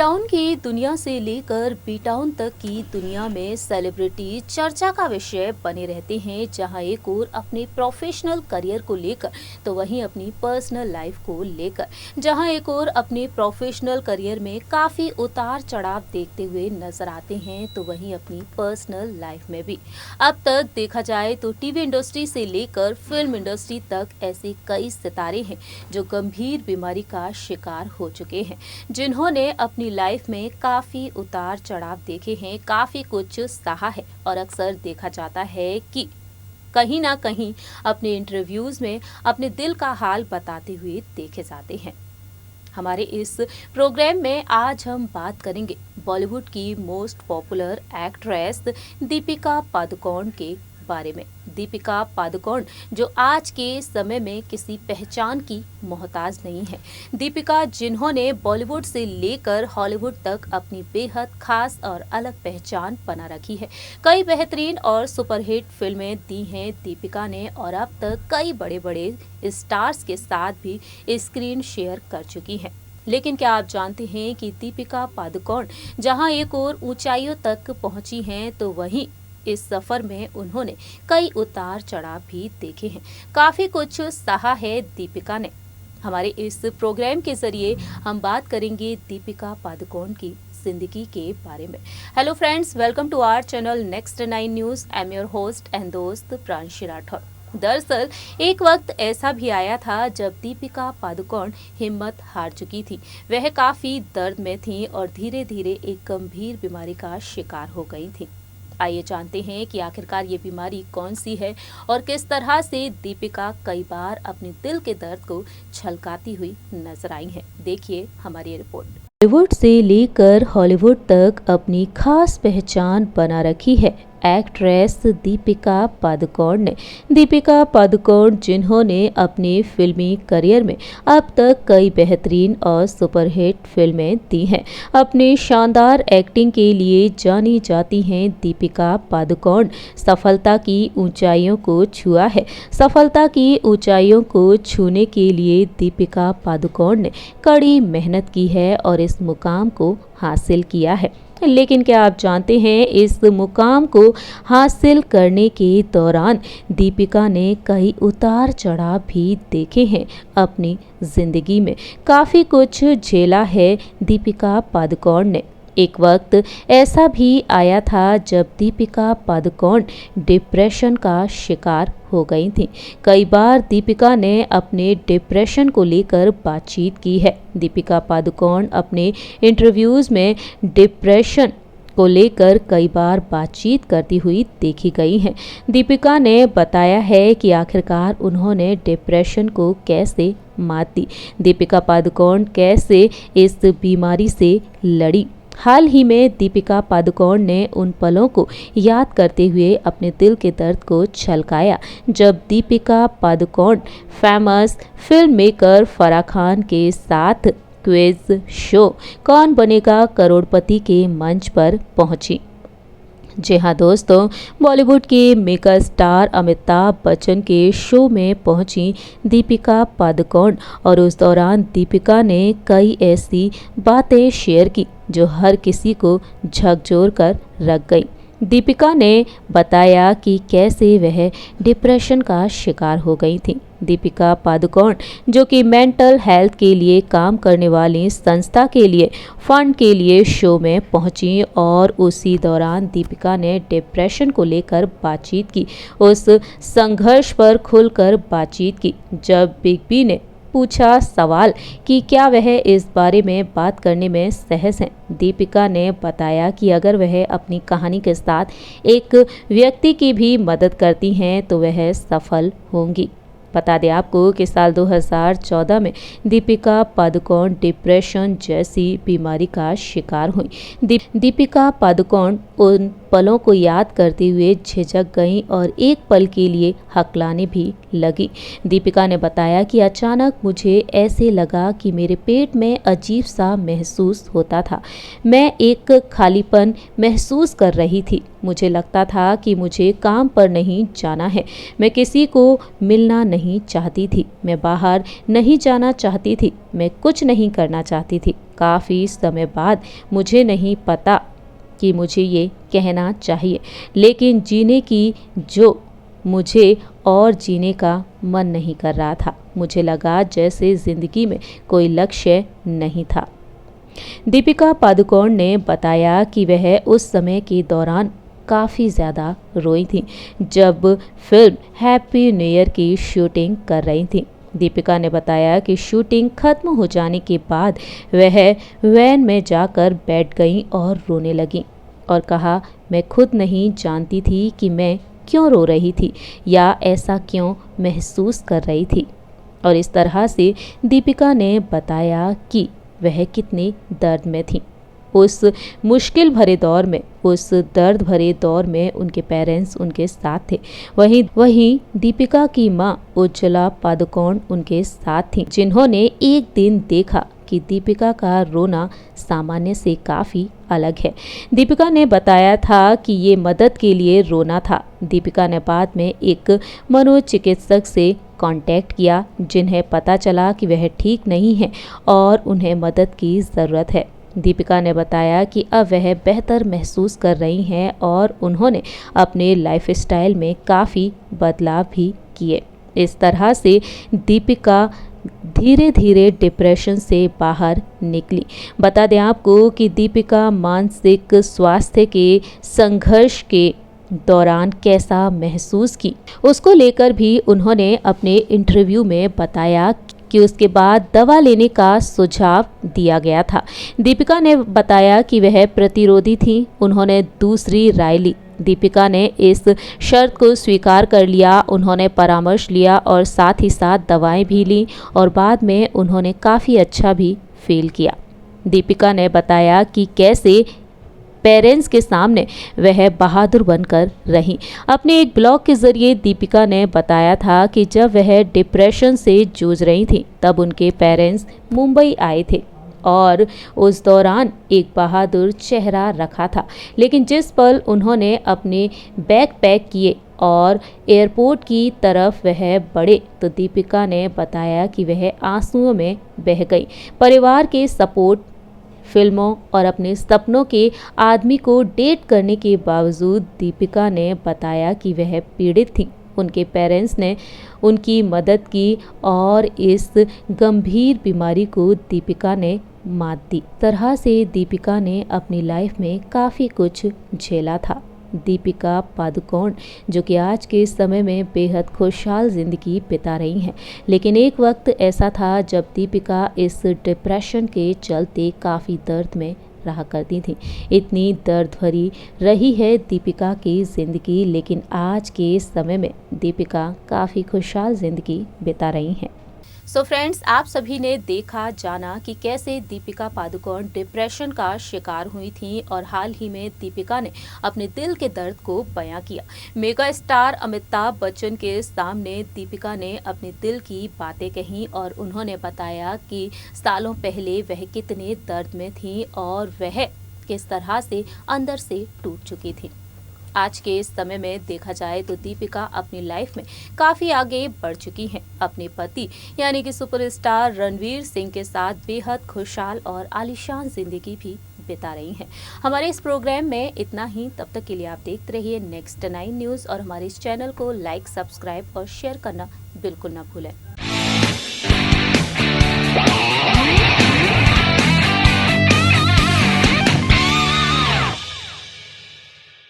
ए-टाउन की दुनिया से लेकर बी-टाउन तक की दुनिया में सेलिब्रिटी चर्चा का विषय बने रहते हैं। जहां एक और अपने प्रोफेशनल करियर को लेकर तो वहीं अपनी पर्सनल लाइफ को लेकर, जहां एक और अपने प्रोफेशनल करियर में काफ़ी उतार चढ़ाव देखते हुए नजर आते हैं तो वहीं अपनी पर्सनल लाइफ में भी। अब तक देखा जाए तो टीवी इंडस्ट्री से लेकर फिल्म इंडस्ट्री तक ऐसे कई सितारे हैं जो गंभीर बीमारी का शिकार हो चुके हैं, जिन्होंने अपनी लाइफ में काफ़ी उतार चढ़ाव देखे हैं, काफ़ी कुछ सहा है और अक्सर देखा जाता है कि कहीं ना कहीं अपने इंटरव्यूज़ में अपने दिल का हाल बताते हुए देखे जाते हैं। हमारे इस प्रोग्राम में आज हम बात करेंगे बॉलीवुड की most popular actress Deepika Padukone के बारे में। दीपिका पादुकोण जो आज के समय में किसी पहचान की मोहताज नहीं है। दीपिका जिन्होंने बॉलीवुड से लेकर हॉलीवुड तक अपनी बेहद खास और अलग पहचान बना रखी है। कई बेहतरीन और सुपरहिट फिल्में दी हैं दीपिका ने और अब तक कई बड़े बड़े स्टार्स के साथ भी स्क्रीन शेयर कर चुकी हैं। लेकिन क्या आप जानते हैं कि दीपिका पादुकोण जहां एक और ऊंचाइयों तक पहुंची हैं तो वहीं इस सफर में उन्होंने कई उतार चढ़ाव भी देखे हैं, काफी कुछ सहा है दीपिका ने। हमारे इस प्रोग्राम के जरिए हम बात करेंगे दीपिका पादुकोण की जिंदगी के बारे में। Hello friends, welcome to our channel next 9 news. I am your host and दोस्त प्रांशी राठौर। दरअसल एक वक्त ऐसा भी आया था जब दीपिका पादुकोण हिम्मत हार चुकी थी। वह काफी दर्द में थी और धीरे धीरे एक गंभीर बीमारी का शिकार हो गई थी। आइए जानते हैं कि आखिरकार ये बीमारी कौन सी है और किस तरह से दीपिका कई बार अपने दिल के दर्द को छलकाती हुई नजर आई हैं। देखिए हमारी रिपोर्ट। बॉलीवुड से लेकर हॉलीवुड तक अपनी खास पहचान बना रखी है एक्ट्रेस दीपिका पादुकोण ने। दीपिका पादुकोण जिन्होंने अपने फिल्मी करियर में अब तक कई बेहतरीन और सुपरहिट फिल्में दी हैं, अपने शानदार एक्टिंग के लिए जानी जाती हैं। दीपिका पादुकोण सफलता की ऊंचाइयों को छुआ है। सफलता की ऊंचाइयों को छूने के लिए दीपिका पादुकोण ने कड़ी मेहनत की है और इस मुकाम को हासिल किया है। लेकिन क्या आप जानते हैं इस मुकाम को हासिल करने के दौरान दीपिका ने कई उतार चढ़ाव भी देखे हैं। अपनी जिंदगी में काफ़ी कुछ झेला है दीपिका पादुकोण ने। एक वक्त ऐसा भी आया था जब दीपिका पादुकोण डिप्रेशन का शिकार हो गई थी। कई बार दीपिका ने अपने डिप्रेशन को लेकर बातचीत की है। दीपिका पादुकोण अपने इंटरव्यूज़ में डिप्रेशन को लेकर कई बार बातचीत करती हुई देखी गई हैं। दीपिका ने बताया है कि आखिरकार उन्होंने डिप्रेशन को कैसे मात दी, दीपिका पादुकोण कैसे इस बीमारी से लड़ी। हाल ही में दीपिका पादुकोण ने उन पलों को याद करते हुए अपने दिल के दर्द को छलकाया जब Deepika Padukone famous film maker Farah Khan के साथ क्विज शो कौन बनेगा करोड़पति के मंच पर पहुंची। जी हाँ दोस्तों, बॉलीवुड के मेगा स्टार अमिताभ बच्चन के शो में पहुंची दीपिका पादुकोण और उस दौरान दीपिका ने कई ऐसी बातें शेयर की जो हर किसी को झकझोर कर रख गई। दीपिका ने बताया कि कैसे वह डिप्रेशन का शिकार हो गई थी। दीपिका पादुकोण जो कि मेंटल हेल्थ के लिए काम करने वाली संस्था के लिए फंड के लिए शो में पहुंची और उसी दौरान दीपिका ने डिप्रेशन को लेकर बातचीत की, उस संघर्ष पर खुलकर बातचीत की। जब बिग बी ने पूछा सवाल कि क्या वह इस बारे में बात करने में सहज हैं, दीपिका ने बताया कि अगर वह अपनी कहानी के साथ एक व्यक्ति की भी मदद करती हैं तो वह सफल होंगी। बता दें आपको कि साल 2014 में दीपिका पादुकोण डिप्रेशन जैसी बीमारी का शिकार हुई। दीपिका पादुकोण उन पलों को याद करते हुए झिझक गईं और एक पल के लिए हकलाने भी लगी। दीपिका ने बताया कि अचानक मुझे ऐसे लगा कि मेरे पेट में अजीब सा महसूस होता था। मैं एक खालीपन महसूस कर रही थी। मुझे लगता था कि मुझे काम पर नहीं जाना है। मैं किसी को मिलना नहीं चाहती थी। मैं बाहर नहीं जाना चाहती थी। मैं कुछ नहीं करना चाहती थी। काफ़ी समय बाद मुझे नहीं पता कि मुझे ये कहना चाहिए, लेकिन जीने की जो मुझे और जीने का मन नहीं कर रहा था। मुझे लगा जैसे ज़िंदगी में कोई लक्ष्य नहीं था। दीपिका पादुकोण ने बताया कि वह उस समय के दौरान काफ़ी ज़्यादा रोई थी जब फिल्म हैप्पी न्यू ईयर की शूटिंग कर रही थी। दीपिका ने बताया कि शूटिंग खत्म हो जाने के बाद वह वैन में जाकर बैठ गई और रोने लगी और कहा, मैं खुद नहीं जानती थी कि मैं क्यों रो रही थी या ऐसा क्यों महसूस कर रही थी। और इस तरह से दीपिका ने बताया कि वह कितने दर्द में थी। उस मुश्किल भरे दौर में, उस दर्द भरे दौर में उनके पेरेंट्स उनके साथ थे। वहीं दीपिका की मां उज्ज्वला पादुकोण उनके साथ थी, जिन्होंने एक दिन देखा कि दीपिका का रोना सामान्य से काफ़ी अलग है। दीपिका ने बताया था कि ये मदद के लिए रोना था। दीपिका ने बाद में एक मनोचिकित्सक से कांटेक्ट किया, जिन्हें पता चला कि वह ठीक नहीं है और उन्हें मदद की ज़रूरत है। दीपिका ने बताया कि अब वह बेहतर महसूस कर रही हैं और उन्होंने अपने लाइफस्टाइल में काफ़ी बदलाव भी किए। इस तरह से दीपिका धीरे धीरे डिप्रेशन से बाहर निकली। बता दें आपको कि दीपिका मानसिक स्वास्थ्य के संघर्ष के दौरान कैसा महसूस की, उसको लेकर भी उन्होंने अपने इंटरव्यू में बताया कि उसके बाद दवा लेने का सुझाव दिया गया था। दीपिका ने बताया कि वह प्रतिरोधी थी, उन्होंने दूसरी राय ली। दीपिका ने इस शर्त को स्वीकार कर लिया, उन्होंने परामर्श लिया और साथ ही साथ दवाएं भी लीं और बाद में उन्होंने काफ़ी अच्छा भी फील किया। दीपिका ने बताया कि कैसे पेरेंट्स के सामने वह बहादुर बनकर रहीं। अपने एक ब्लॉग के ज़रिए दीपिका ने बताया था कि जब वह डिप्रेशन से जूझ रही थी तब उनके पेरेंट्स मुंबई आए थे और उस दौरान एक बहादुर चेहरा रखा था, लेकिन जिस पल उन्होंने अपने बैग पैक किए और एयरपोर्ट की तरफ वह बढ़े तो दीपिका ने बताया कि वह आंसुओं में बह गई। परिवार के सपोर्ट, फिल्मों और अपने सपनों के आदमी को डेट करने के बावजूद दीपिका ने बताया कि वह पीड़ित थी। उनके पेरेंट्स ने उनकी मदद की और इस गंभीर बीमारी को दीपिका ने मात दी। तरह से दीपिका ने अपनी लाइफ में काफ़ी कुछ झेला था। दीपिका पादुकोण जो कि आज के समय में बेहद खुशहाल ज़िंदगी बिता रही हैं, लेकिन एक वक्त ऐसा था जब दीपिका इस डिप्रेशन के चलते काफ़ी दर्द में रहा करती थी। इतनी दर्द भरी रही है दीपिका की ज़िंदगी, लेकिन आज के समय में दीपिका काफ़ी खुशहाल ज़िंदगी बिता रही हैं। सो फ्रेंड्स, आप सभी ने देखा जाना कि कैसे दीपिका पादुकोण डिप्रेशन का शिकार हुई थी और हाल ही में दीपिका ने अपने दिल के दर्द को बयां किया। मेगा स्टार अमिताभ बच्चन के सामने दीपिका ने अपने दिल की बातें कहीं और उन्होंने बताया कि सालों पहले वह कितने दर्द में थी और वह किस तरह से अंदर से टूट चुकी थी। आज के इस समय में देखा जाए तो दीपिका अपनी लाइफ में काफ़ी आगे बढ़ चुकी हैं। अपने पति यानी कि सुपरस्टार रणवीर सिंह के साथ बेहद खुशहाल और आलीशान जिंदगी भी बिता रही हैं। हमारे इस प्रोग्राम में इतना ही। तब तक के लिए आप देखते रहिए नेक्स्ट 9 न्यूज़ और हमारे इस चैनल को लाइक, सब्सक्राइब और शेयर करना बिल्कुल ना भूलें।